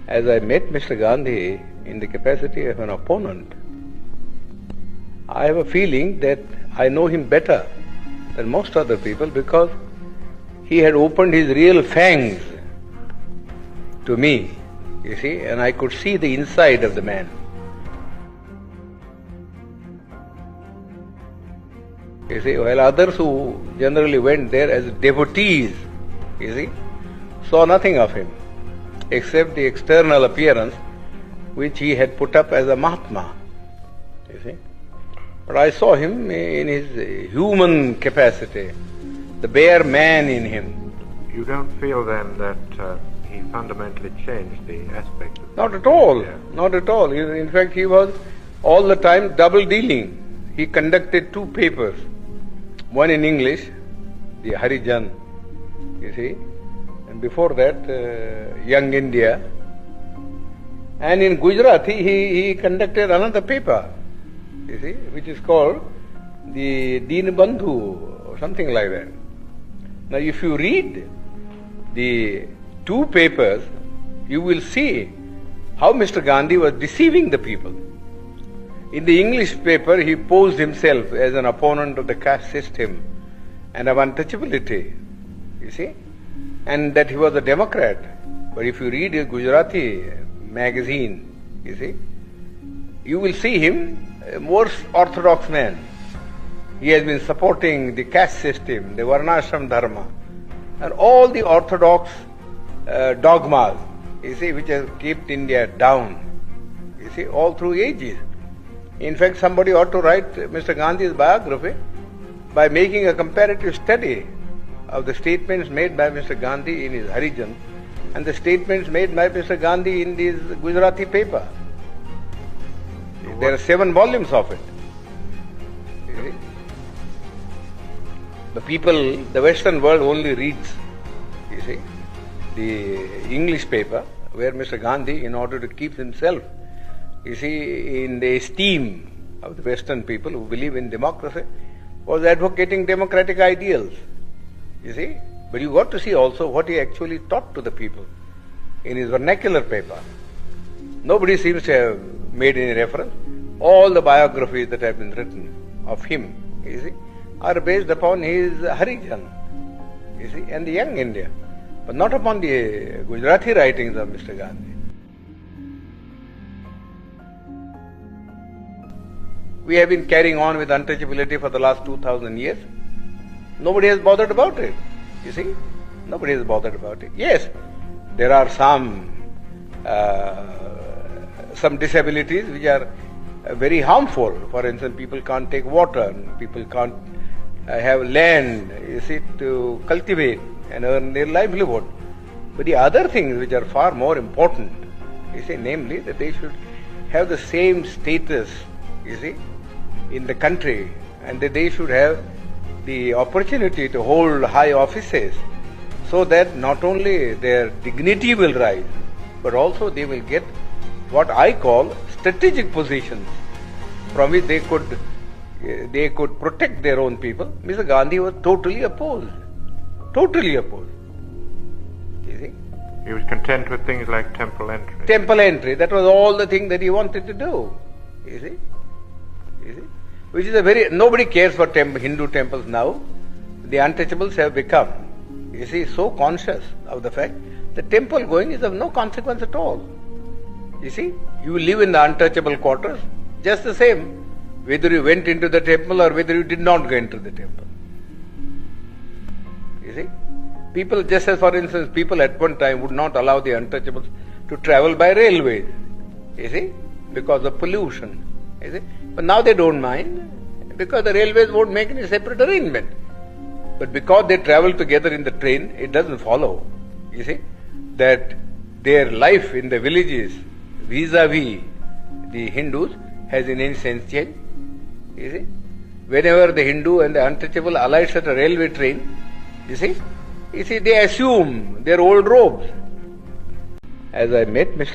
As I met Mr. Gandhi in the capacity of an opponent, I have a feeling that I know him better than most other people because he had opened his real fangs to me, you see, and I could see the inside of the man. You see, while others who generally went there as devotees, you see, saw nothing of him except the external appearance which he had put up as a Mahatma, you see. But I saw him in his human capacity, the bare man in him. You don't feel then that he fundamentally changed the aspect of Not at all, yeah. not at all. In fact, he was all the time double dealing. He conducted two papers, one in English, the Harijan, you see, and before that, Young India. And in Gujarati, he conducted another paper, you see, which is called the Deen Bandhu or something like that. Now, if you read the two papers, you will see how Mr. Gandhi was deceiving the people. In the English paper, he posed himself as an opponent of the caste system and of untouchability, you see, and that he was a Democrat. But if you read his Gujarati magazine, you see, you will see him a more orthodox man. He has been supporting the caste system, the Varnashram Dharma, and all the orthodox dogmas, you see, which has kept India down, you see, all through ages. In fact, somebody ought to write Mr. Gandhi's biography by making a comparative study of the statements made by Mr. Gandhi in his Harijan and the statements made by Mr. Gandhi in this Gujarati paper. There are 7 volumes of it. You see? The people, the Western world only reads, you see, the English paper where Mr. Gandhi, in order to keep himself, you see, in the esteem of the Western people who believe in democracy, was advocating democratic ideals, you see. But you got to see also what he actually taught to the people in his vernacular paper. Nobody seems to have made any reference. All the biographies that have been written of him, you see, are based upon his Harijan, you see, and the Young India, but not upon the Gujarati writings of Mr. Gandhi. We have been carrying on with untouchability for the last 2000 years. Nobody has bothered about it, you see. Nobody has bothered about it. Yes, there are some disabilities which are very harmful. For instance, people can't take water, people can't have land, you see, to cultivate and earn their livelihood. But the other things which are far more important, you see, namely that they should have the same status, you see, in the country, and that they should have the opportunity to hold high offices so that not only their dignity will rise, but also they will get what I call strategic positions from which they could protect their own people. Mr. Gandhi was totally opposed. Totally opposed. You see? He was content with things like temple entry. Temple entry, that was all the thing that he wanted to do. You see? You see? Which is a very, nobody cares for Hindu temples now. The untouchables have become, you see, so conscious of the fact that temple going is of no consequence at all. You see, you live in the untouchable quarters, just the same, whether you went into the temple or whether you did not go into the temple. You see, people, just as for instance, people at one time would not allow the untouchables to travel by railways, you see, because of pollution. You see? But now they don't mind because the railways won't make any separate arrangement. But because they travel together in the train, it doesn't follow, you see, that their life in the villages vis-a-vis the Hindus has in any sense changed. You see, whenever the Hindu and the untouchable alights at a railway train, you see, they assume their old robes. As I met Mr.